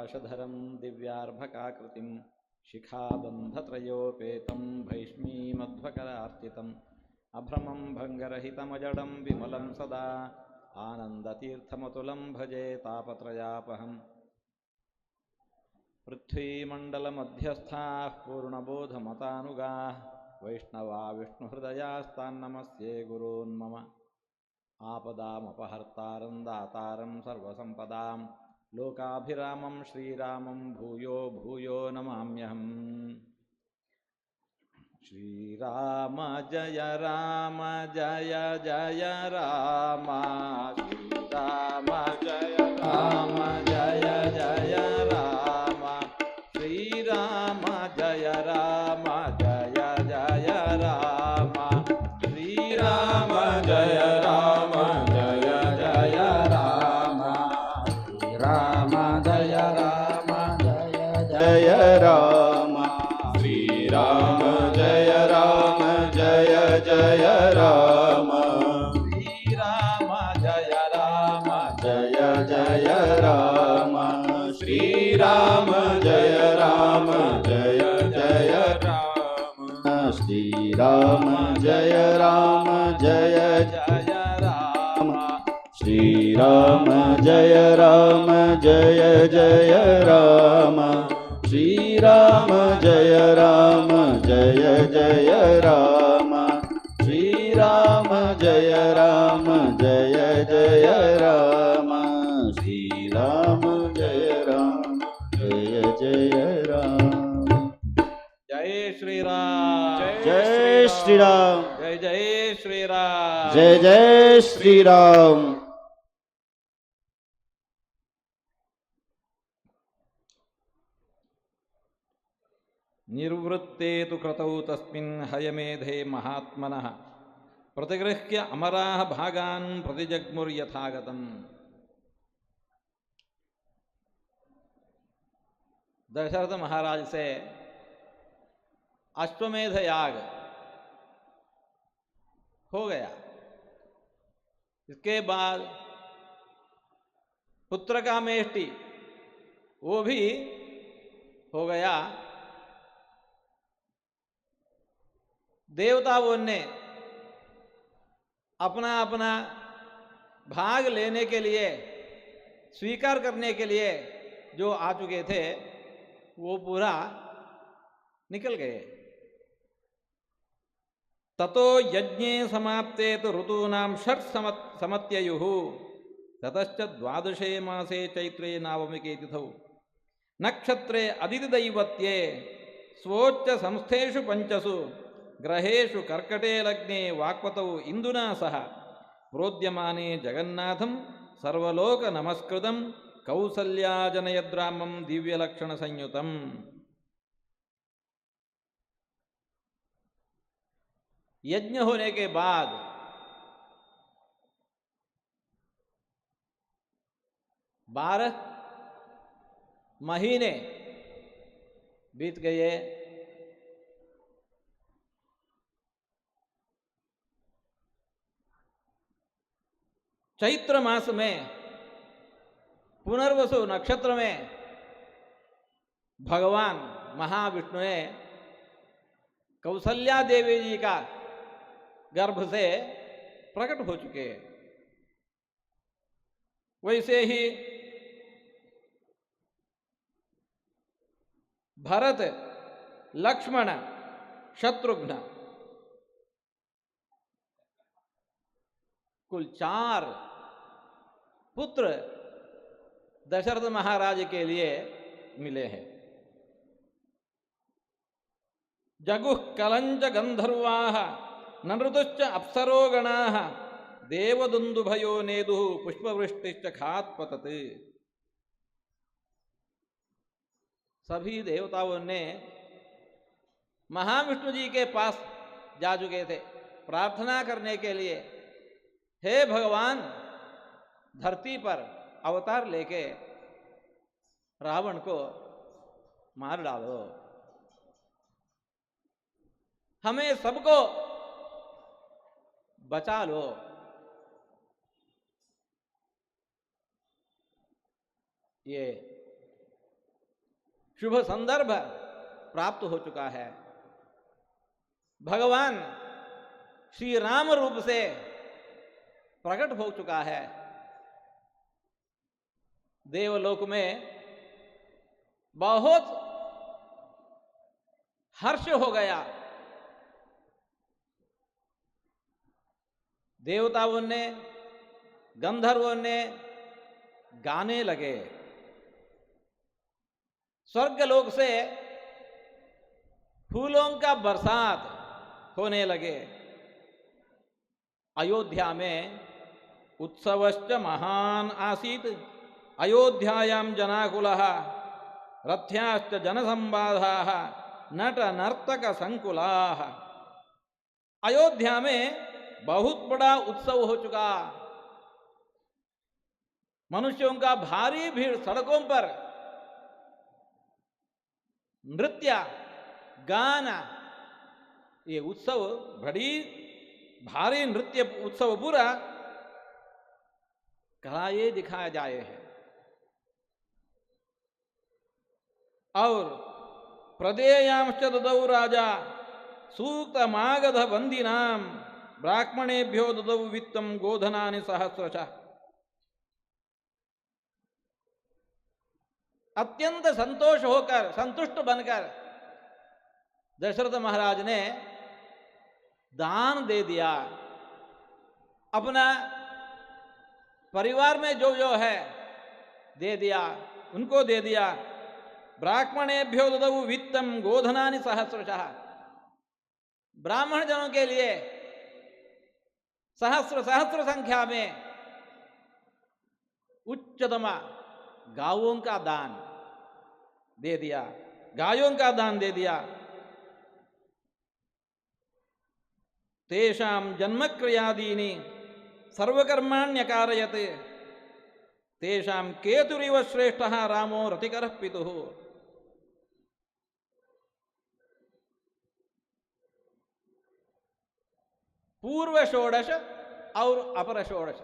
पाशधरं दिव्यार्भकाकृतिं शिखाबन्धत्रयोपेतं भैष्मीमध्वकरार्चितम् अभ्रमं भङ्गरहितमजडं विमलं सदा आनन्दतीर्थमतुलं भजे तापत्रयापहम् पृथ्वीमण्डलमध्यस्थाः पूर्णबोधमतानुगाः वैष्णवा विष्णुहृदयास्तान्नमस्ये गुरून् मम आपदामपहर्तारं दातारं सर्वसम्पदां लोकाभिरामं श्रीरामं भूयो भूयो नमाम्यहम्। श्रीराम जय राम जय जय राम श्रीराम जय राम जय जय राम श्रीराम जय राम जय जय राम श्रीराम जय राम जय जय राम श्रीराम जय राम जय जय राम श्रीराम जय राम जय जय राम श्रीराम जय राम जय जय राम श्रीराम जय राम जय जय राम श्रीराम जय राम जय जय राम श्रीराम जय राम जय जय राम श्रीराम जय राम जय जय राम श्रीराम जय राम जय जय राम श्रीराम जय राम जय जय राम। जय श्री राम जय श्री राम जय जय श्री राम जय जय श्री राम। निर्वृत्ते तु कृतौ तस्मिन् हयमेधे महात्मनः प्रतिगृह्य अमराः भागान् प्रतिजग्मुर्यथागतम्। दशरथ महाराज से अश्वमेध याग हो गया। इसके बाद पुत्र का मेष्टि वो भी हो गया। देवताओं ने अपना अपना भाग लेने के लिए स्वीकार करने के लिए जो आ चुके थे वो पूरा निकल गए। ततो यज्ञे समाप्ते तो ऋतूनां षट् समत्ययुः ततश्च द्वादशे मासे चैत्रे नावमिके तिथौ नक्षत्रे अदितिदैवत्ये स्वोच्च संस्थेषु पंचसु ग्रहेषु कर्कटे लग्ने वाक्पतौ इंदुना सह प्रोद्यमाने जगन्नाथं सर्वलोक नमस्कृतं कौसल्याजनयद्रामं दिव्यलक्षण संयुतम्। यज्ञ होने के बाद 12 महीने बीत गए। चैत्र मास में पुनर्वसु नक्षत्र में भगवान महाविष्णु ने कौसल्या देवी जी का गर्भ से प्रकट हो चुके हैं। वैसे ही भरत लक्ष्मण शत्रुघ्न कुल 4 पुत्र दशरथ महाराज के लिए मिले हैं। जगुः कलंच गंधर्वाः नृतुश्च अप्सरो गणाः देवदुन्दुभयो नेदुः पुष्पवृष्टिश्च खात्पतत्। सभी देवताओं ने महाविष्णु जी के पास जा चुके थे प्रार्थना करने के लिए, हे भगवान धरती पर अवतार लेके रावण को मार डालो, हमें सबको बचा लो। ये शुभ संदर्भ प्राप्त हो चुका है। भगवान श्री राम रूप से प्रकट हो चुका है। देवलोक में बहुत हर्ष हो गया। देवताओं ने, गंधर्वों ने गाने लगे। स्वर्गलोक से फूलों का बरसात होने लगे। अयोध्या में उत्सवश्च महान आसीत अयोध्यायां जनाकुलः रथ्याश्च जनसंवादाः नट नर्तक संकुलाः। अयोध्या में बहुत बड़ा उत्सव हो चुका। मनुष्यों का भारी भीड़ सड़कों पर नृत्य गाना, ये उत्सव बड़ी भारी नृत्य उत्सव पूरा कराए दिखाया जाए है। और प्रदेयांश्च ददौ राजा सूक्त मागध बंदिनाम ब्राह्मणेभ्यो ददौ वित्तम गोधनानि सहस्रशः। अत्यंत संतोष होकर, संतुष्ट बनकर दशरथ महाराज ने दान दे दिया। अपना परिवार में जो जो है दे दिया, उनको दे दिया। ब्राह्मणेभ्यो ददौ वित्तम गोधनानि सहस्रशः। ब्राह्मण जनों के लिए सहस्र सहस्र संख्या में उच्चतम गायों का दान दे दिया, गायों का दान दे दिया। तेषां जन्मक्रियादीनि सर्वकर्माण्यकारयत् तेषां केतुरिव श्रेष्ठः रामो रतिकरः पितुः। पूर्व षोडश और अपर षोडश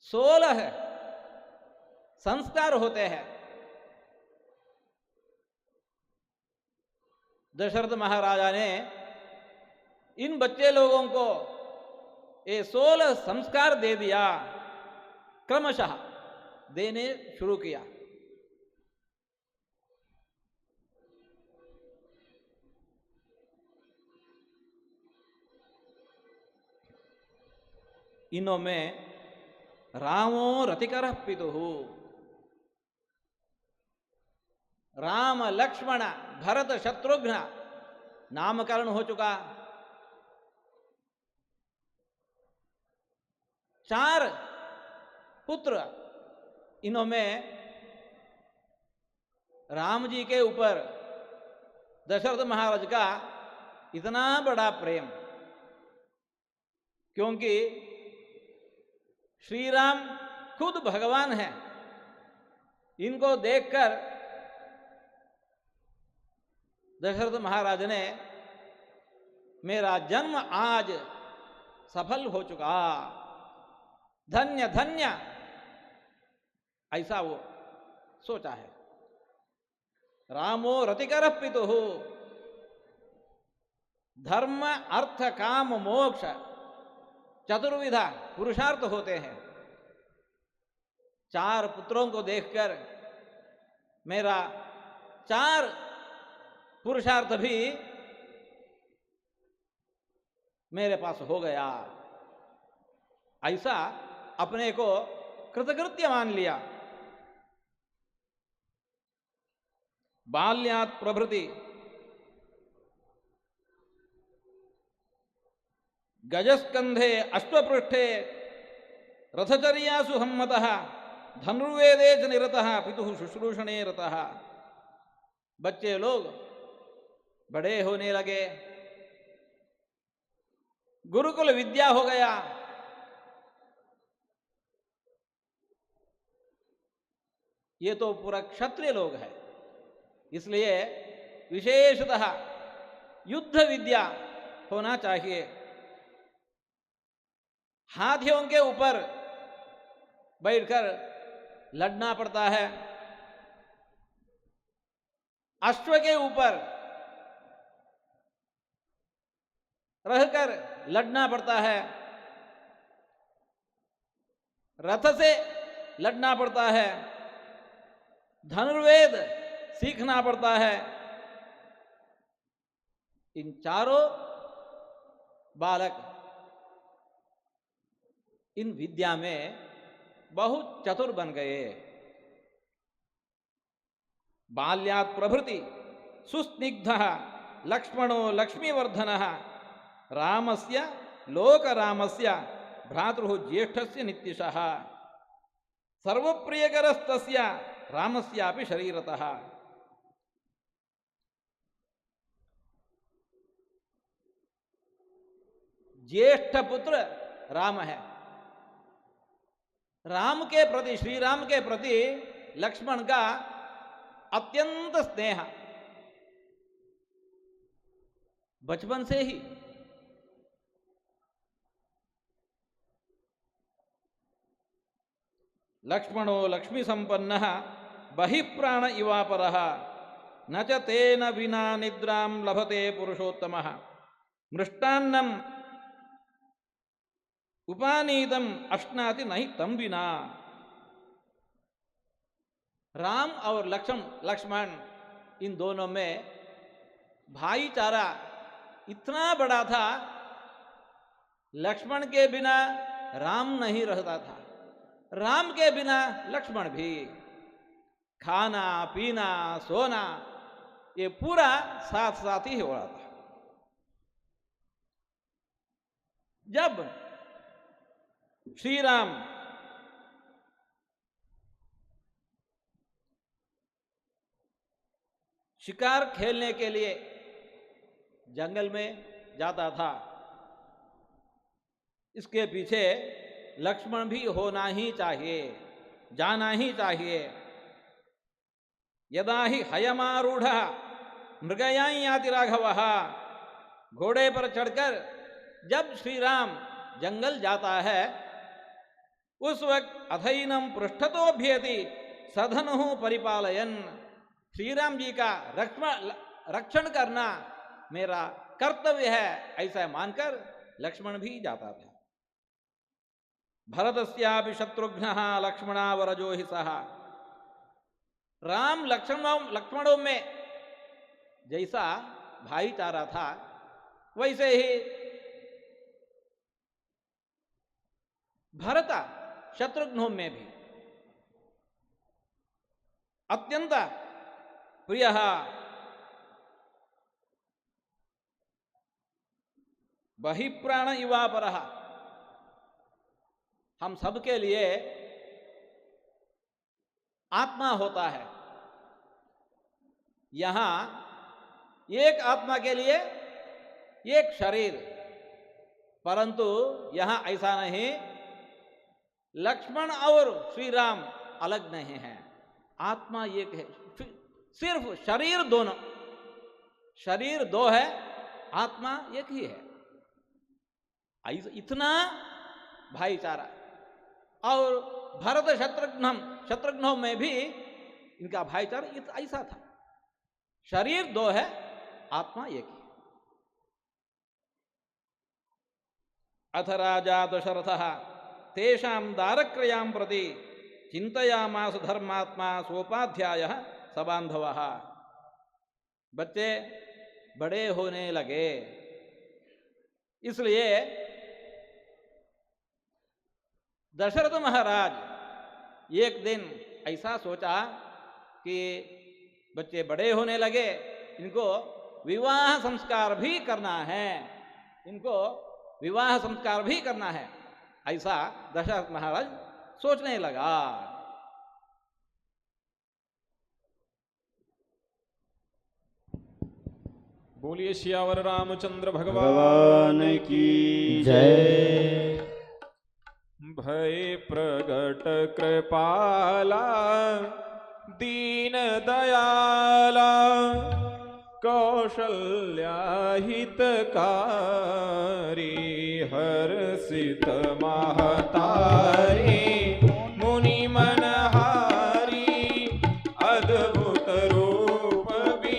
16 संस्कार होते हैं। दशरथ महाराजा ने इन बच्चे लोगों को ये 16 संस्कार दे दिया, क्रमशः देने शुरू किया। इनों में रामो रतिकरः पितुः, राम लक्ष्मण भरत शत्रुघ्न नामकरण हो चुका। 4 पुत्र, इनों में राम जी के ऊपर दशरथ महाराज का इतना बड़ा प्रेम, क्योंकि श्री राम खुद भगवान है। इनको देखकर दशरथ महाराज ने मेरा जन्म आज सफल हो चुका, धन्य धन्य, ऐसा वो सोचा है। रामो रतिकरः पितुः। धर्म अर्थ काम मोक्ष चतुर्विधा पुरुषार्थ होते हैं। 4 पुत्रों को देखकर मेरा 4 पुरुषार्थ भी मेरे पास हो गया, ऐसा अपने को कृतकृत्य मान लिया। बाल्यात् प्रभृति गजस्कंधे अश्वपृष्ठे रथचर्यासु सम्मतः धनुर्वेदे च निरतः पितुः शुश्रूषणे रतः। बच्चे लोग बड़े होने लगे, गुरुकुल विद्या हो गया। ये तो पूरा क्षत्रिय लोग हैं, इसलिए विशेषतः युद्ध विद्या होना चाहिए। हाथियों के ऊपर बैठकर लड़ना पड़ता है, अश्व के ऊपर रहकर लड़ना पड़ता है, रथ से लड़ना पड़ता है, धनुर्वेद सीखना पड़ता है। इन चारों बालक इन विद्या में बहुत चतुर बन गए। बाल्यात् प्रभृति सुस्निग्धः लक्ष्मणो लक्ष्मीवर्धनः रामस्य लोकरामस्य भ्रातुः ज्येष्ठस्य नित्यशः सर्वप्रियकरस्तस्य रामस्यापि शरीरतः। ज्येष्ठ पुत्र राम है। राम के प्रति, श्री राम के प्रति लक्ष्मण का अत्यंत स्नेह बचपन से ही। लक्ष्मणो लक्ष्मी संपन्नः बहिप्राण इवापरः न च तेन विना निद्रां लभते पुरुषोत्तमः मृष्टान्नम् उपानीतम अश्नाति नहीं तम बिना। राम और लक्ष्मण इन दोनों में भाईचारा इतना बड़ा था, लक्ष्मण के बिना राम नहीं रहता था, राम के बिना लक्ष्मण भी। खाना पीना सोना ये पूरा साथ साथ ही हो रहा था। जब श्री राम शिकार खेलने के लिए जंगल में जाता था, इसके पीछे लक्ष्मण भी होना ही चाहिए, जाना ही चाहिए। यदा ही हयमारूढ़ मृगयां याति राघवः, घोड़े पर चढ़कर जब श्री राम जंगल जाता है उस वक्त अथैनम पृष्ठतोभ्येति सधनुः परिपालयन, श्री राम जी का रक्षण करना मेरा कर्तव्य है, ऐसा मानकर लक्ष्मण भी जाता था। भरतस्यापि शत्रुघ्नः लक्ष्मणावरजो हि सः। राम लक्ष्मणों में जैसा भाईचारा था वैसे ही भरत शत्रुघ्नों में भी अत्यंत प्रिय। बहिप्राण इवापरः, हम सबके लिए आत्मा होता है। यहां एक आत्मा के लिए एक शरीर, परंतु यहां ऐसा नहीं, लक्ष्मण और श्री राम अलग नहीं है, आत्मा एक है। सिर्फ शरीर दोनों, शरीर दो है, आत्मा एक ही है। इतना भाईचारा। और भरत शत्रुघ्नों में भी इनका भाईचारा ऐसा था, शरीर दो है, आत्मा एक ही। अथ राजा दशरथः तेषां दारक्रयां प्रति चिंतयामास धर्मात्मा सोपाध्यायः सबान्धवः। बच्चे बड़े होने लगे, इसलिए दशरथ महाराज एक दिन ऐसा सोचा कि बच्चे बड़े होने लगे, इनको विवाह संस्कार भी करना है, इनको विवाह संस्कार भी करना है, ऐसा दशरथ महाराज सोचने लगा। बोलिए सियावर रामचंद्र भगवान की जय। भय प्रगट कृपाला दीन दयाला कौशल्या हितकारी हर्षित महतारी मुनि मनहारी अद्भुत रूप भी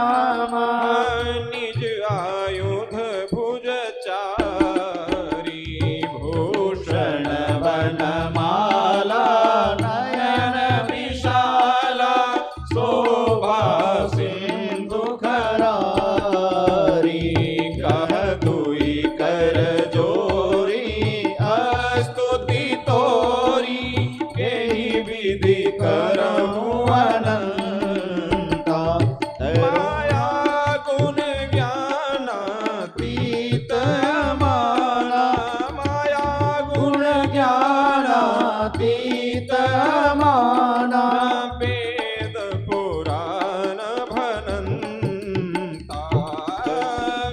नामा निज आयुध भुज चारी भूषण वनमाला नयन विशाला शोभा सिंधु खरारी कह दुई कर जोरी स्तुति तोरी यही विधि करहु अनंता माया गुण ज्ञानातीत माना माया गुण ज्ञानातीत माना वेद पुराण भनंता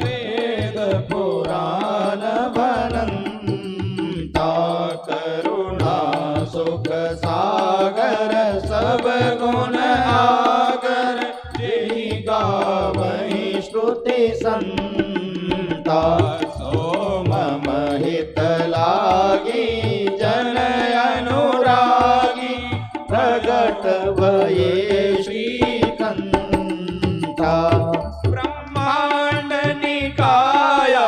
वेद पुराण भनंता करुणा सुख सागर सब गुण आगर जेहि गावहि श्रुति संता सोम महित लागी जन अनुरागी प्रगट भये श्रीकंता ब्रह्मांड निकाया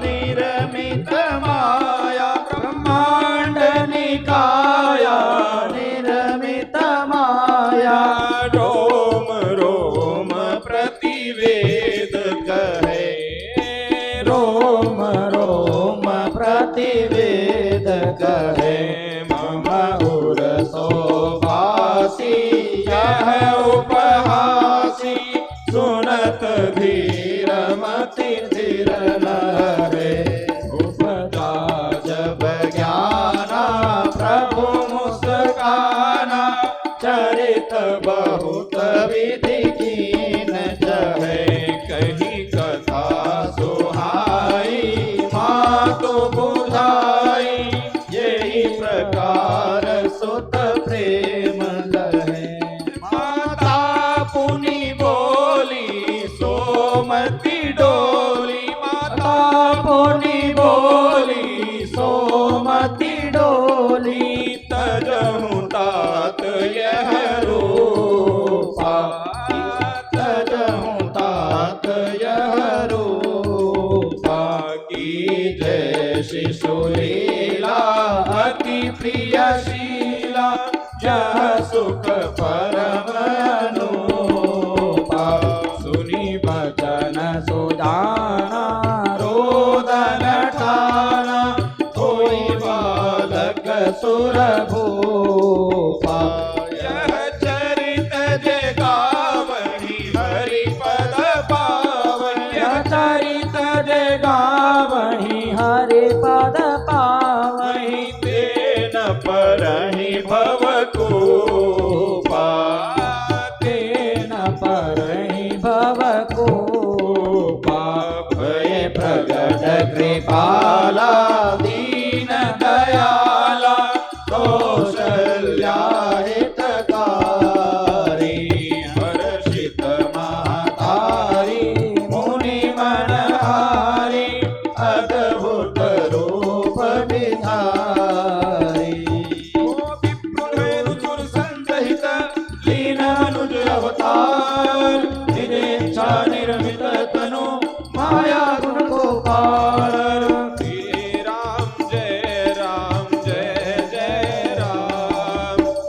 निर्मित माया ब्रह्मांड निकाया निर्मित माया रोम रोम प्रतिवेद कहे रोम रोम प्रतिवेद कहे मम उर शोभासी यह उपहासी सुनत धीर मति धीर नरे उपजा जब ज्ञाना प्रभु मुस्काना चरित बहुत विधि कीन जहे कही कथा सुहाई मातु बुधाई यही प्रकार सुत प्रेम लहे माता पुनि बोली सोमति डोली माता पुनि बोली सोमति डोली तजहु तात यह रूपा तजहु तात यह रूपा की जय शिशुलीला अति प्रिय शीला यह सुख परम अनुपा सुनी बचन सुजाना रोदन ठाना कोई बालक सुर भूपा यह चरित जे गावहि हरि पद पावहि यह चरित जे गावहि हरि पद पावहि तेन परहि भवकूपा तेन परहि भवकूपा भय प्रगट कृपाला दीन दयाला कौशल्या हितकारी हर्षित महतारी मुनि मनहारी अद्भुत रूप विधारी विप्रुर संसहित लीन अनुज अवतार निजेच्छा निर्मित तनु माया गुण गोपाल श्री राम जय राम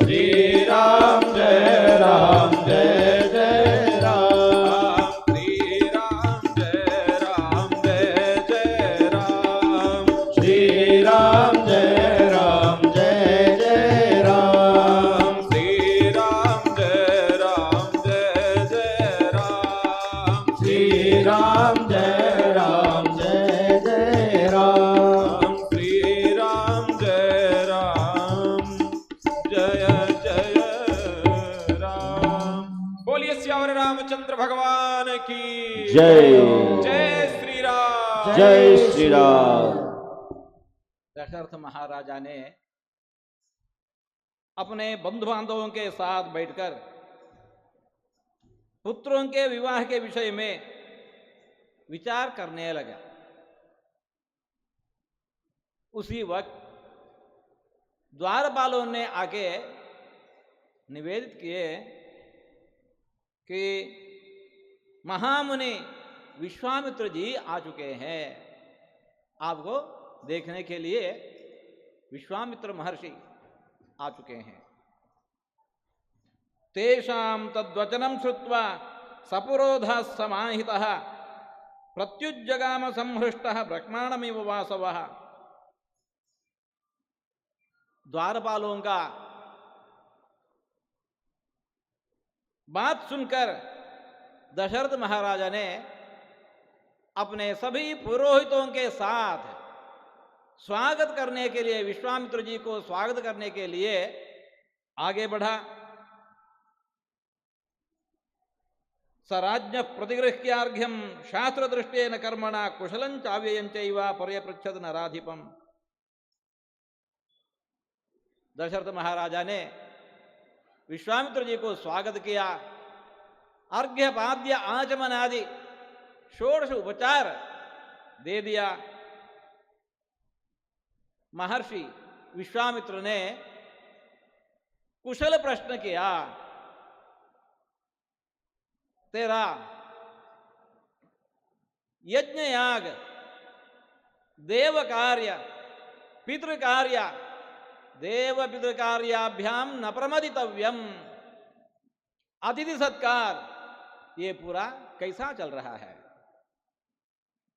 श्री राम जय राम जय जय राम श्री राम जय राम जय जय राम श्री राम जय राम जय जय राम श्री राम जय राम जय जय राम श्री राम जय राम जय जय राम श्री राम जय राम जय जय राम। बोलिए श्यावर रामचंद्र भगवान की जय जय श्री राम जय श्री राम। दशरथ महाराजा ने अपने बंधु बांधवों के साथ बैठकर पुत्रों के विवाह के विषय में विचार करने लगा। उसी वक्त द्वारपालों ने आके निवेदित किए कि महामुनि विश्वामित्र जी आ चुके हैं। आपको देखने के लिए विश्वामित्र महर्षि आ चुके हैं। तेषां तद्वचनं श्रुत्वा सपुरोधः समाहितः प्रत्युज्जगाम संहृष्टः ब्रह्माणमिव वासवः। द्वारपालों का बात सुनकर दशरथ महाराजा ने अपने सभी पुरोहितों के साथ स्वागत करने के लिए, विश्वामित्र जी को स्वागत करने के लिए आगे बढ़ा। सराज्ञ प्रतिगृह्यार्घ्यम शास्त्र दृष्टेन कर्मणा कुशलं चाव्ययं चैव पर्यपृच्छद नराधिपम। दशरथ महाराजा ने विश्वामित्र जी को स्वागत किया। अर्घ्य पाद्य आचमन आदि षोडश उपचार दे दिया। महर्षि विश्वामित्र ने कुशल प्रश्न किया, तेरा यज्ञ याग, देव कार्य, पितृ कार्य, देव पितृ कार्याभ्याम न प्रमदितव्यम, अतिथि सत्कार, ये पूरा कैसा चल रहा है?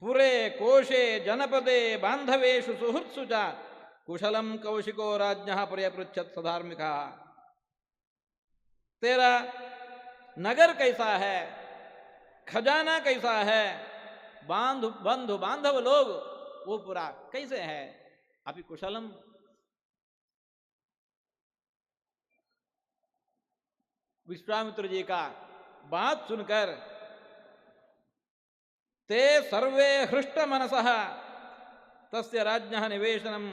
पुरे कोशे जनपदे बांधवेषु सुहृत्सु च कुशलम कौशिको राज्ञः पर्यपृच्छत् सधार्मिका। तेरा नगर कैसा है, खजाना कैसा है, बंधु बांधव लोग वो पूरा कैसे है? अभी कुशलम। विश्वामित्र जी का बात सुनकर ते सर्वे हृष्ट मनसः तस्य राज्ञः निवेशनम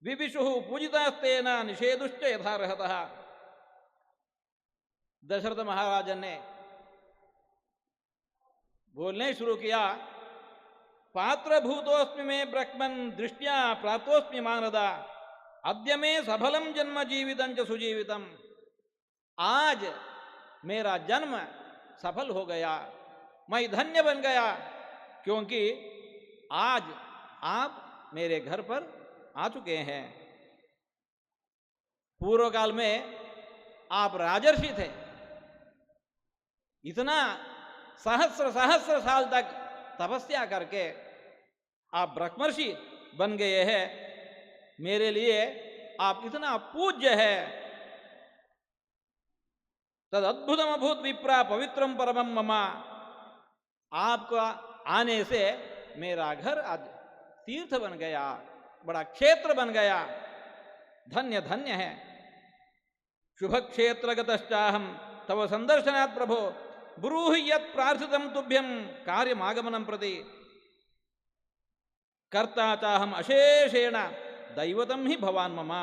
विविशुः पूजितास्तेन निषेधुश्च यथार्हतः। दशरथ महाराज ने बोलने शुरू किया, पात्रभूतोस्मि में ब्रह्मन् दृष्ट्या प्राप्तोस्मि मानदा, अद्य मे सफलम जन्म जीवितं च सुजीवितम्। आज मेरा जन्म सफल हो गया, मैं धन्य बन गया, क्योंकि आज आप मेरे घर पर आ चुके हैं। पूर्व काल में आप राजर्षि थे, इतना सहस्र सहस्र साल तक तपस्या करके आप ब्रह्मर्षि बन गए हैं। मेरे लिए आप इतना पूज्य है। तद अद्भुतम अभूत विप्रा पवित्रम परमम ममा। आपका आने से मेरा घर आज तीर्थ बन गया, बड़ा क्षेत्र बन गया, धन्य धन्य है। शुभ क्षेत्रगतश्चाहम तव संदर्शनात् प्रभो, ब्रूहि यत् प्रार्थितं तुभ्यं कार्यमागमनं प्रति। कर्ता चाहम अशेषेण दैवतं हि भवान् मम।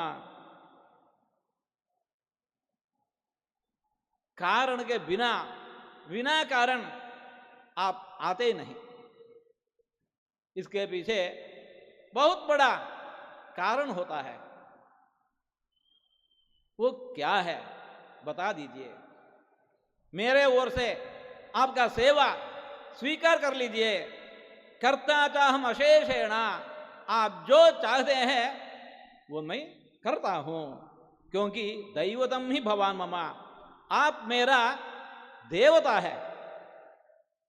कारण के बिना कारण आप आते नहीं। इसके पीछे बहुत बड़ा कारण होता है। वो क्या है बता दीजिए। मेरे ओर से आपका सेवा स्वीकार कर लीजिए। कर्ता चाहम अशेषेण, आप जो चाहते हैं वो मैं करता हूं, क्योंकि दैवतम ही भवान ममा, आप मेरा देवता है।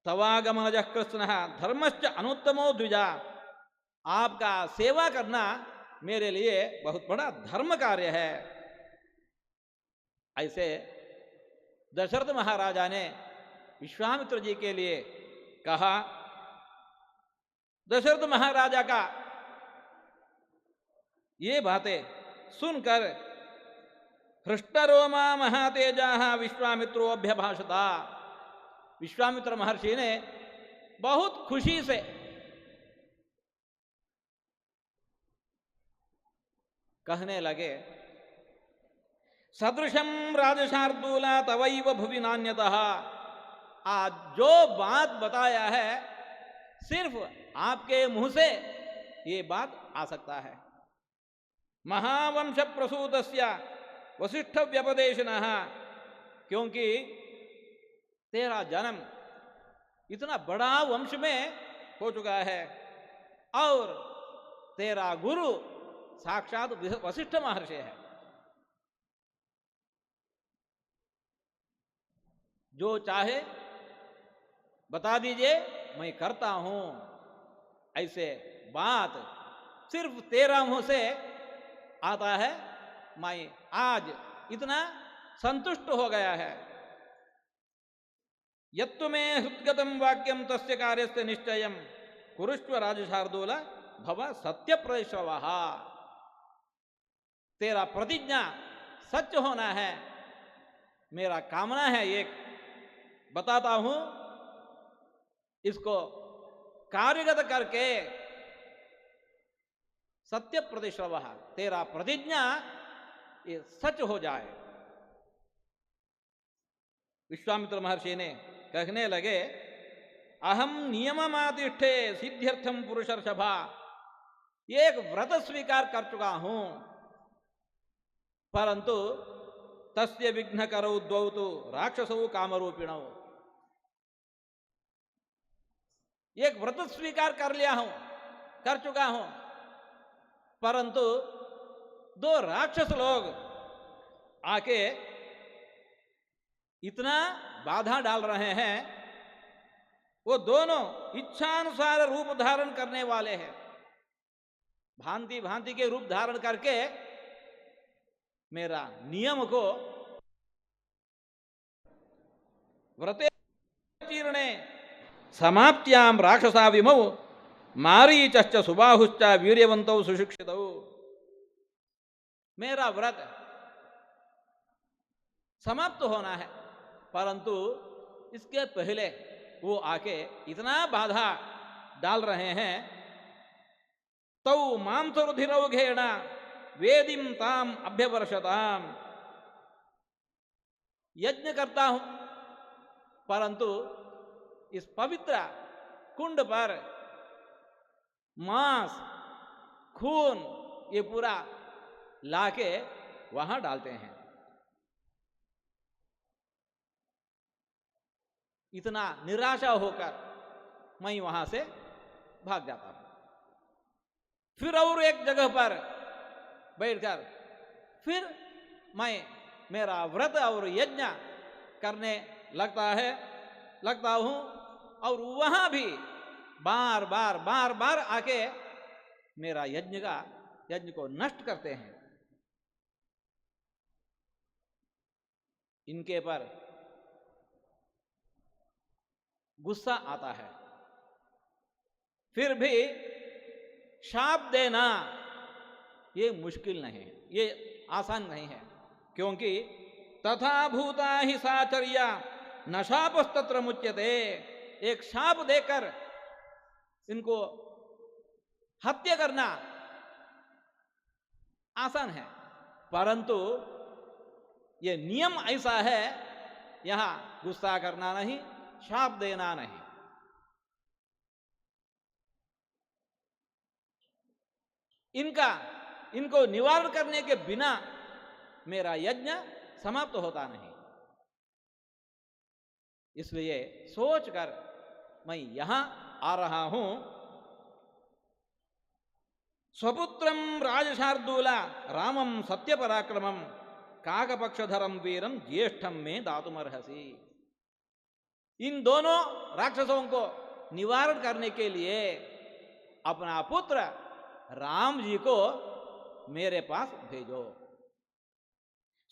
तवागमनजः कृष्णः धर्मश्च अनुत्तमो द्विजा। आपका सेवा करना मेरे लिए बहुत बड़ा धर्म कार्य है। ऐसे दशरथ महाराजा ने विश्वामित्र जी के लिए कहा। दशरथ महाराजा का ये बातें सुनकर हृष्टरोमा महातेजा विश्वामित्रो अभ्यभाषता। विश्वामित्र महर्षि ने बहुत खुशी से कहने लगे, सदृशम राजशार्दूला तवैव भुवि नान्यतः। आज जो बात बताया है सिर्फ आपके मुंह से ये बात आ सकता है। महावंश प्रसूतस्य वसिष्ठ व्यपदेशनः, क्योंकि तेरा जन्म इतना बड़ा वंश में हो चुका है, और तेरा गुरु साक्षात वशिष्ठ महर्षि है। जो चाहे बता दीजिए, मैं करता हूं। ऐसे बात सिर्फ तेरा मुंह से आता है। मैं आज इतना संतुष्ट हो गया है। यत्तु मे हृद्गतं वाक्यं तस्य कार्यस्य निश्चयं कुरुष्व राजशार्दूल भव सत्य प्रश्रवः। तेरा प्रतिज्ञा सच होना है। मेरा कामना है एक, बताता हूं, इसको कार्यगत करके सत्य प्रतिश्रवः, तेरा प्रतिज्ञा ये सच हो जाए। विश्वामित्र महर्षि ने कहने लगे, अहम नियममातिष्ठे सिद्ध्यर्थम पुरुषर्षभा। ये एक व्रत स्वीकार कर चुका हूं, परंतु तस्य विघ्न करौ द्वौ तु राक्षसौ कामरूपिणौ। एक व्रत स्वीकार कर लिया हूं, कर चुका हूं, परंतु दो राक्षस लोग आके इतना बाधा डाल रहे हैं। वो दोनों इच्छानुसार रूप धारण करने वाले हैं। भांति भांति के रूप धारण करके मेरा नियम को व्रते चीर्णे समाप्त्याम राक्षसा विमौ मारीचश्च सुबाहुश्च वीर्यवन्तौ सुशिक्षितौ। मेरा व्रत समाप्त होना है, परंतु इसके पहले वो आके इतना बाधा डाल रहे हैं। तौ मांसरुधिरौघेण वेदिम ताम अभ्यवर्षताम। यज्ञ करता हूं, परंतु इस पवित्र कुंड पर मांस खून ये पूरा लाके वहां डालते हैं। इतना निराशा होकर मैं वहां से भाग जाता हूं। फिर और एक जगह पर बैठकर फिर मैं मेरा व्रत और यज्ञ करने लगता हूं, और वहां भी बार बार आके मेरा यज्ञ को नष्ट करते हैं। इनके पर गुस्सा आता है। फिर भी शाप देना ये मुश्किल नहीं है, ये आसान नहीं है, क्योंकि तथा भूता ही साचर्या न शापस्तत्र मुच्यते। एक शाप देकर इनको हत्या करना आसान है, परंतु ये नियम ऐसा है, यहां गुस्सा करना नहीं, शाप देना नहीं। इनको निवारण करने के बिना मेरा यज्ञ समाप्त होता नहीं। इसलिए सोचकर मैं यहां आ रहा हूं। स्वपुत्रम राजशार्दूला रामम सत्यपराक्रमम काकपक्षधरम वीरम ज्येष्ठम में दातुमर्हसि। इन दोनों राक्षसों को निवारण करने के लिए अपना पुत्र राम जी को मेरे पास भेजो।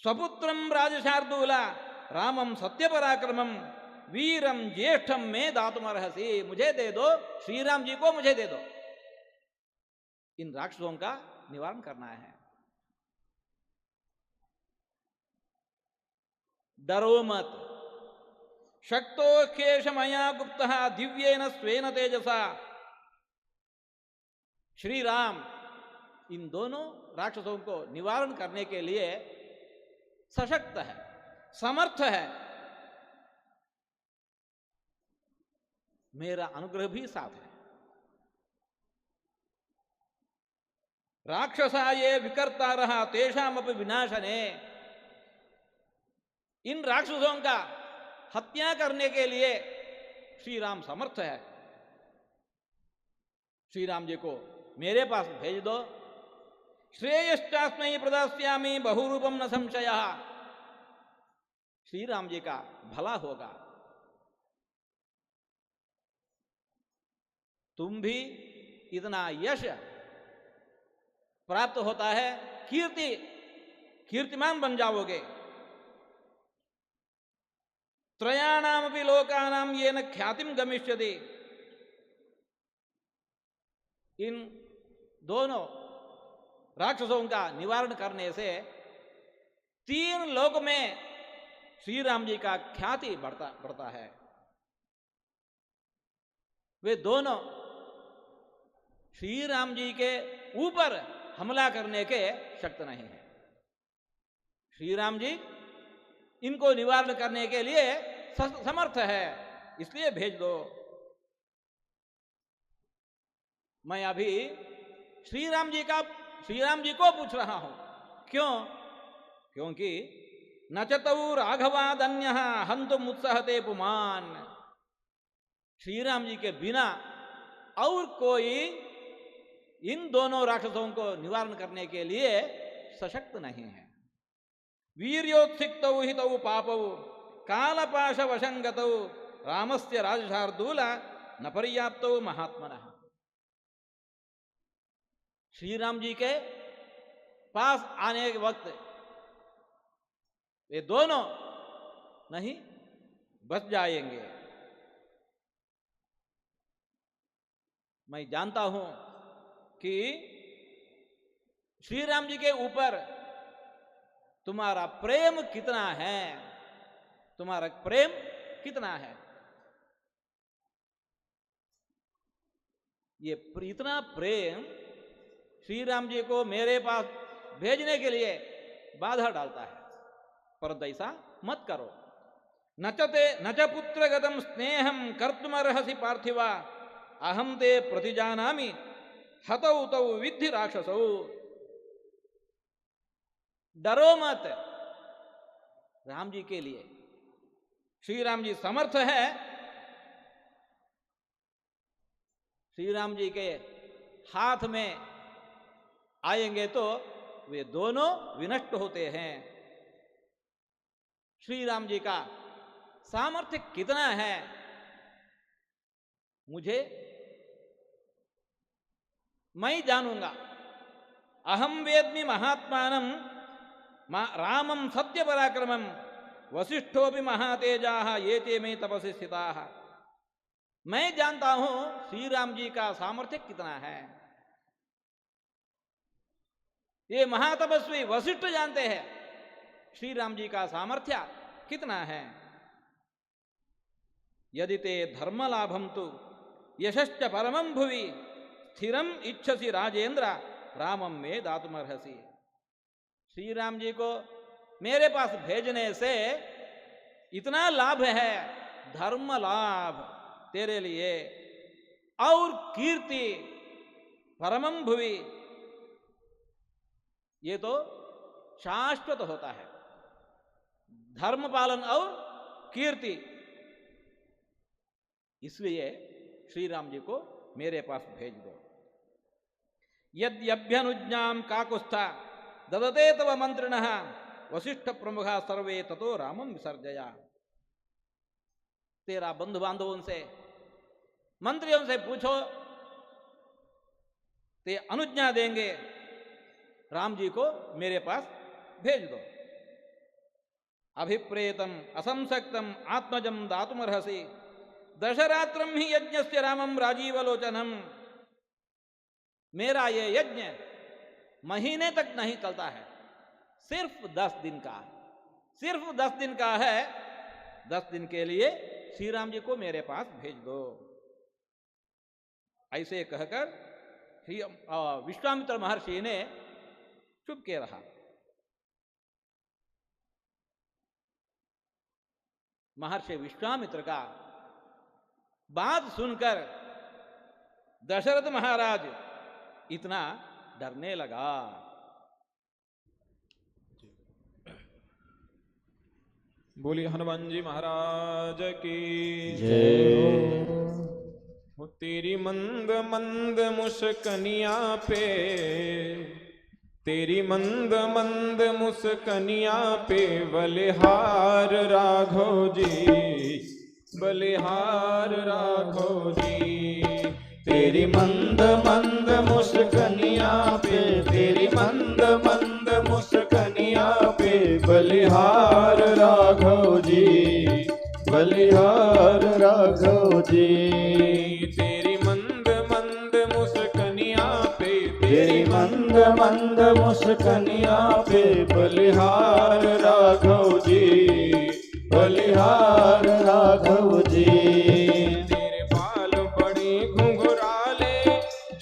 स्वपुत्रम राजशार्दूला रामम सत्यपराक्रमम वीरम ज्येष्ठम में दातुमर्हसि। मुझे दे दो, श्री राम जी को मुझे दे दो। इन राक्षसों का निवारण करना है। डरो मत। शक्तो केशमया गुप्तः दिव्येन स्वेन तेजसा। श्री राम इन दोनों राक्षसों को निवारण करने के लिए सशक्त है, समर्थ है। मेरा अनुग्रह भी साथ है। राक्षसा ये विकर्तारः तेषामपि विनाशने। इन राक्षसों का हत्या करने के लिए श्री राम समर्थ है, श्री राम जी को मेरे पास भेज दो। श्रेयश्चास्मै प्रदास्यामि बहुरूपम न संशयः, श्री राम जी का भला होगा। तुम भी इतना यश प्राप्त होता है, कीर्तिमान बन जाओगे। त्रयाणामपि लोकानां येन ख्यातिम गमिष्यति, इन दोनों राक्षसों का निवारण करने से 3 लोक में श्री राम जी का ख्याति बढ़ता है। वे दोनों श्री राम जी के ऊपर हमला करने के शक्त नहीं है। श्री राम जी इनको निवारण करने के लिए समर्थ है, इसलिए भेज दो। मैं अभी श्री राम जी को पूछ रहा हूं। क्यों? क्योंकि न चतौ राघवादन्यः हन्तुम उत्सहते पुमान्, श्री राम जी के बिना और कोई इन दोनों राक्षसों को निवारण करने के लिए सशक्त नहीं है। वीर्योत्सिक्तौ हितौ पापौ कालपाशवशंगतौ रामस्य राजशार्दूल न पर्याप्तौ महात्मनः, श्री राम जी के पास आने के वक्त वे दोनों नहीं बच जाएंगे। मैं जानता हूं कि श्री राम जी के ऊपर तुम्हारा प्रेम कितना है, तुम्हारा प्रेम कितना है। ये इतना प्रेम श्री राम जी को मेरे पास भेजने के लिए बाधा डालता है, परंतु ऐसा मत करो। न च पुत्रगतम स्नेहम कर्तुमर्हसि पार्थिवा अहम ते प्रतिजानामि हतौ तौ विद्धि राक्षसौ। डरो मत, राम जी के लिए श्री राम जी समर्थ है। श्री राम जी के हाथ में आएंगे तो वे दोनों विनष्ट होते हैं। श्री राम जी का सामर्थ्य कितना है मैं जानूंगा। अहम वेद्मि महात्मानं रामं सत्य पराक्रमं वसिष्ठो भी महातेजाः ये ते में तपसि स्थिताः। मैं जानता हूं श्री राम जी का सामर्थ्य कितना है। ये महातपस्वी वशिष्ठ जानते हैं श्री राम जी का सामर्थ्य कितना है। यदि ते धर्म लाभम तो यशश्च परमं भुवि स्थिरम इच्छसि राजेंद्र रामम में दातुमर्हसि। श्री राम जी को मेरे पास भेजने से इतना लाभ है, धर्म लाभ तेरे लिए और कीर्ति परमं भुवि, ये तो शाश्वत होता है। धर्म पालन और कीर्ति, इसलिए श्री राम जी को मेरे पास भेज दो। यद्यभ्यनुज्ञां काकुत्स्था ददते तव मंत्रिणः वसिष्ठ प्रमुखा सर्वे ततो रामं विसर्जया। तेरा बंधु बांधवों से मंत्रियों से पूछो, ते अनुज्ञा देंगे, राम जी को मेरे पास भेज दो। अभिप्रेतम असंसक्तम आत्मजम दातुमर्हसि दशरात्रम ही यज्ञस्य रामम राजीवलोचनम। मेरा ये यज्ञ महीने तक नहीं चलता है, सिर्फ 10 दिन का, सिर्फ 10 दिन का है। 10 दिन के लिए श्री राम जी को मेरे पास भेज दो। ऐसे कहकर विश्वामित्र महर्षि ने चुप के रहा। महर्षि विश्वामित्र का बात सुनकर दशरथ महाराज इतना डरने लगा। बोलिए हनुमान जी महाराज की जय हो। तेरी मंद मंद मुस्कनिया पे, तेरी मंद मंद मुस्कनिया पे बलिहार राघव जी, बलिहार राघव जी। तेरी मंद मंद मुस्कनिया पे, तेरी मंद मंद मुस्कनिया पे बलिहार राघव जी, बलिहार राघव जी। तेरी मंद मंद मुस्कनिया पे, तेरी मंद मंद मुस्कनिया पे बलिहार राघव जी, बलिहार राघव जी। तेरे बाल बड़े घुंघराले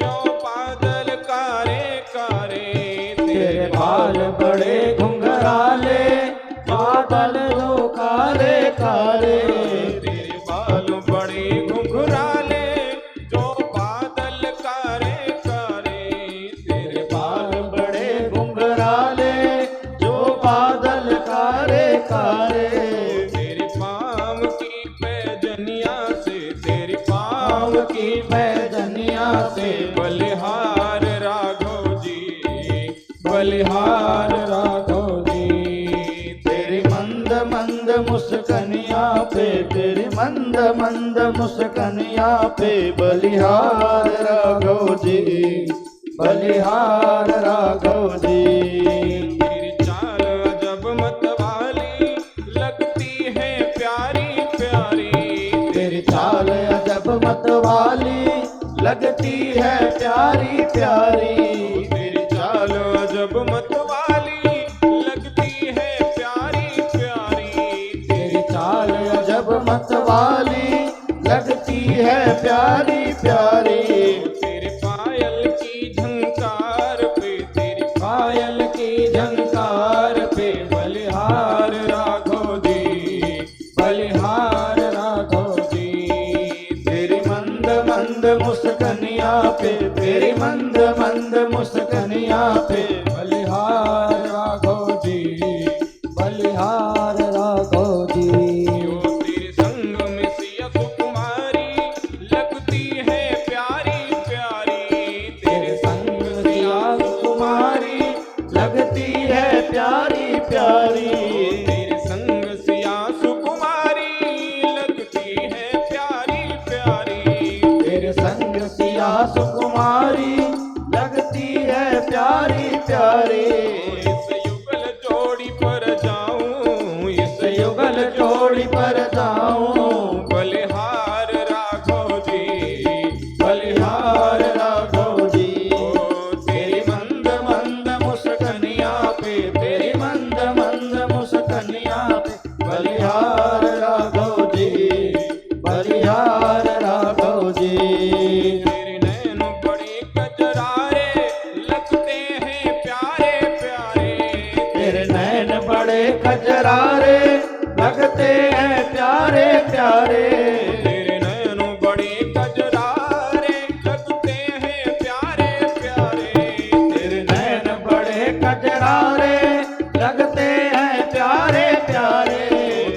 जो बादल कारे कारे, तेरे बाल बड़े घुंघराले बादल दो काले काले। तेरे बाल बड़े घुंघराले जो बादल कारे कारे, तेरे बाल बड़े घुंघराले जो बादल काले काले। तेरे पाँव की पैजनिया से, तेरे पाँव पाँव की पैजनिया से बलिहार राघव जी, बलिहार राघव जी। तेरी मंद मंद मुस्कनिया पे, तेरी मंद मंद मुस्कनिया पे बलिहार राघव जी, बलिहार राघव जी। तेरी चाल अजब मतवाली लगती है प्यारी प्यारी, तेरी चाल अजब मतवाली लगती है प्यारी प्यारी। तेरी चाल अजब मतवाली लगती है प्यारी प्यारी। तेरी चाल अजब मतवाली लगती है प्यारी प्यारी। तेरे पायल की झंकार पे, तेरी पायल की झंकार पे बलिहार राघव जी, बलिहार राघव जी। तेरी मंद मंद मुस्कनिया पे, तेरी मंद मंद मुस्कनिया पे बलिहार राघव जी, बलिहार राघव जी। यो तेरे संग में सिया सुकुमारी लगती है प्यारी प्यारी। तेरे संग सिया कुमारी लगती है प्यारी प्यारी। तेरे संग सिया सुकुमारी लगती है प्यारी प्यारी। तेरे संग सिया सुकुमारी लगती है प्यारी प्यारी। इस युगल जोड़ी पर जाऊं, इस युगल जोड़ी पर जाऊं, बलिहार राघव जी, बलिहार राघव जी। ओ तेरी मंद मंद मुस्कनिया पे, तेरी मंद मंद मुस्कनिया पे बलिहार राघव जी, बलिहार राघव जी। तेरे नैन बड़े कजरारे लगते हैं प्यारे प्यारे। तेरे नैन बड़े कजरारे लगते हैं प्यारे प्यारे। तेरे नैन बड़े कजरारे लगते हैं प्यारे प्यारे। तेरे नैन बड़े कजरारे लगते हैं प्यारे प्यारे।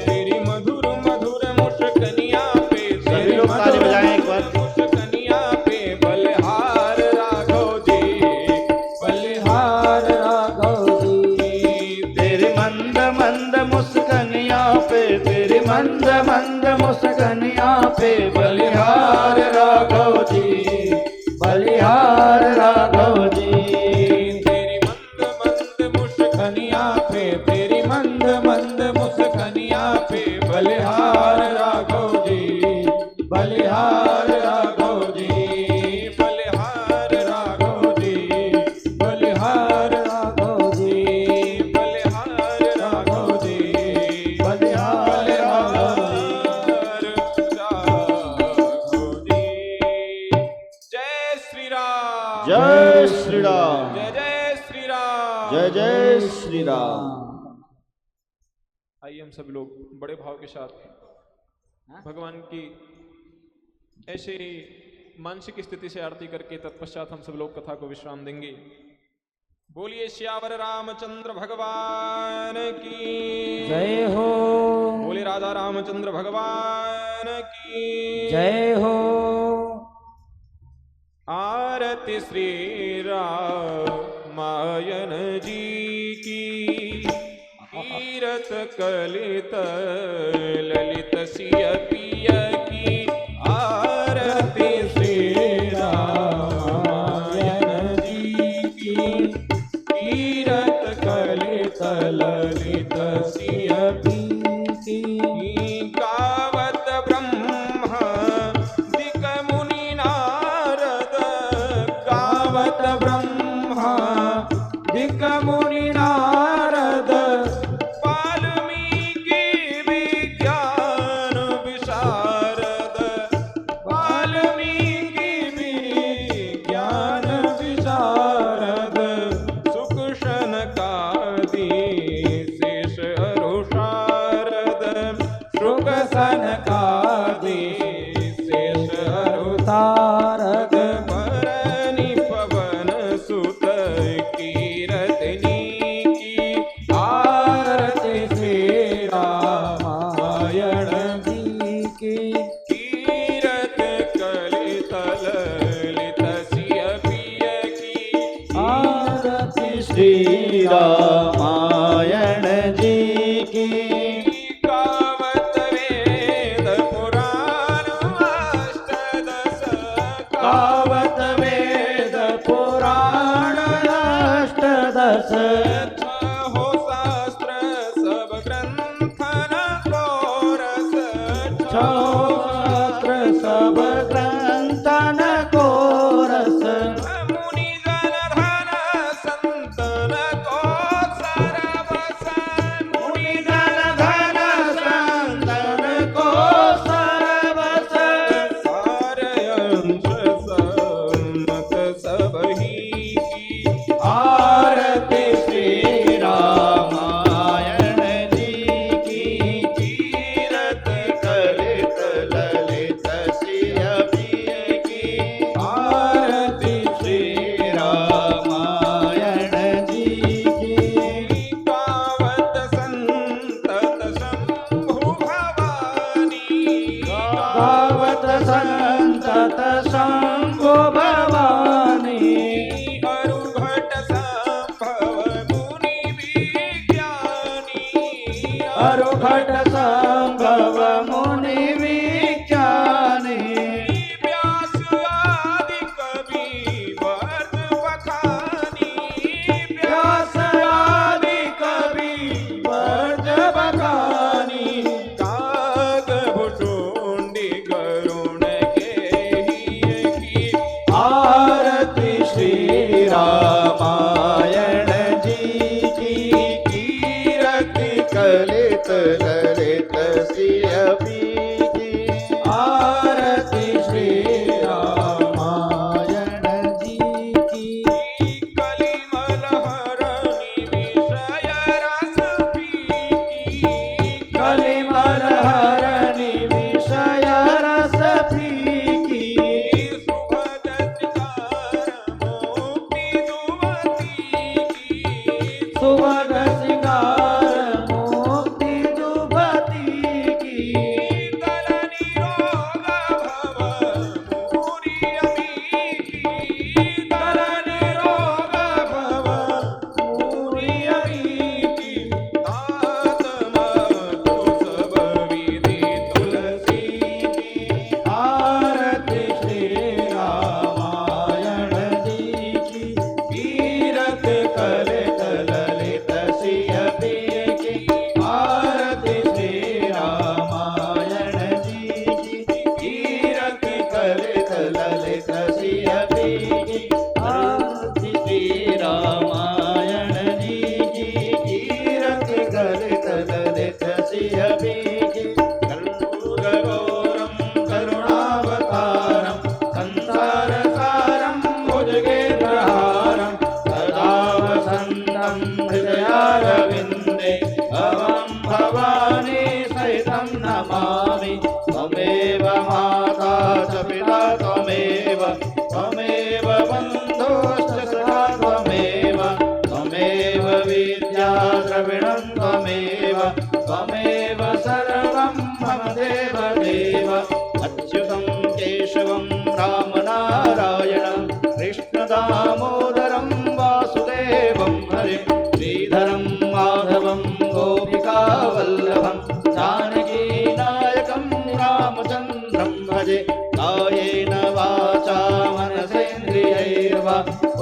तेरी मधुर मधुर मुस्कनिया पे, सभी लोग ताली बजाएं एक बार। मुस्कनिया पे बलिहार राघव जी, बलिहार राघव जी। तेरी मंद मंद मुस्कनिया पे, तेरी मंद मंद मुस्कनिया पे बलिहार राघव जी, बलिहार राघव जी। तेरी मंद मंद मुस्कनिया पे, तेरी मंद मंद मुस्कनिया पे बलिहार राघव जी, बलिहार राघव जी, बलिहार राघव जी, बलिहार राघव जी, बलिहार राघव जी, बलिहार राघव जी। जय श्री राम, जय श्री राम, जय जय श्री राम, जय जय श्री राम। आइए हम सब लोग बड़े भाव के साथ भगवान की ऐसे ही मानसिक स्थिति से आरती करके तत्पश्चात हम सब लोग कथा को विश्राम देंगे। बोलिए श्यावर रामचंद्र भगवान की जय हो, बोले राजा रामचंद्र भगवान की जय हो। आरती श्री रामायण जी की, कीरत कलित ललित सिय पिय की। आरती श्री रामायण जी की, कीरत कलित ललित सिय पिय की। गावत ब्रह्मा दिक मुनि नारद, गावत ब्रह्मा दिक मुनि नारद। वाल्मीकि विज्ञान विशारद, वाल्मीकि विज्ञान विशारद। सुख सनकादि शेष अरुषारद, सुख सनकादि शेष अरुषारद। भरनि पवन सुत कीरतनी की। आरती श्री रामायण जी की, कीरत कलित ललित सिय पिय की। आरती श्री रामायण जी की। गावत वेद पुराण अष्टदश, गावत वेद पुराण अष्टदश। हो शास्त्र सब ग्रंथन कोरस। शास्त्र सब ग्रंथन कोरस। मुनि जन धन संतन को सरबस। मुनि जन धन संतन को सरबस। सारे अंश सम्मत सब ही की। आरती श्री रामायण जी की। कीरत कलित ललित सिय पिय की। आरती श्री रामायण जी की। गावत संतत शंभु भवानी। गावत संतत शंभु भवानी। अरुघट संभव मुनि विज्ञानी। अरुघट संभव मुनि विज्ञानी। व्यास आदि कवि वर्द बखानी। व्यास आदि कवि वर्ज बखानी। काग भुषुंडी गरुण गेहिय की। आरती श्री रामायण जी की। कीरति कलित ललित सिय पिय की। आरती श्री रामायण जी की। कलिमल हरनि विषय रस पीकी। कलिमल हरनि विषय रस फीकी। सुभग सिंगार मोक्ति दुवती की। सुभग सिंगार मोक्ति दुभती की। दल निरोग भव मुनि अमीकी। दल निरोग भव मुनि अमीकी। आत्मा तो सब विधि तुलसी की। आरती श्री रामायण जी की। कीरत कलित ललित सिय पिय की। आरती श्री रामायण जी की। कीरत कलित ललित सिय पिय की। आरती श्री रामायण जी की। कीरत कलित ललित सिय पिय की। कर्पूरगौरं करुणावतारं संसारसारं भुजगेन्द्रहारं सदा वसन्तं हृदयारविन्दे भवं भवानी सहितं नमामि। त्वमेव माता च पिता त्वमेव, त्वमेव बन्धुश्च सखा त्वमेव।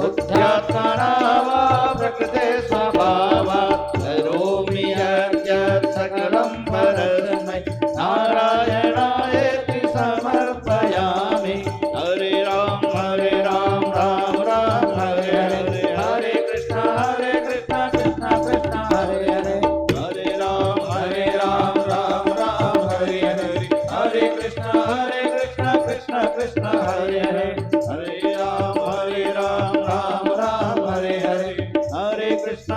बुद्ध्यात्मनावा प्रकृते स्वभावा करोमि यज्ञ सकलं परस्मै नारायणायेति समर्पयामि हरे राम राम राम हरे हरे हरे कृष्ण कृष्ण कृष्ण हरे हरे हरे राम राम हरे हरे हरे कृष्ण कृष्ण कृष्ण हरे हरे हरे राम राम हरे हरे हरे कृष्ण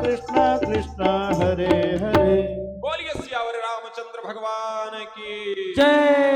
कृष्ण कृष्ण हरे हरे। बोलिए सियावर रामचंद्र भगवान की जय।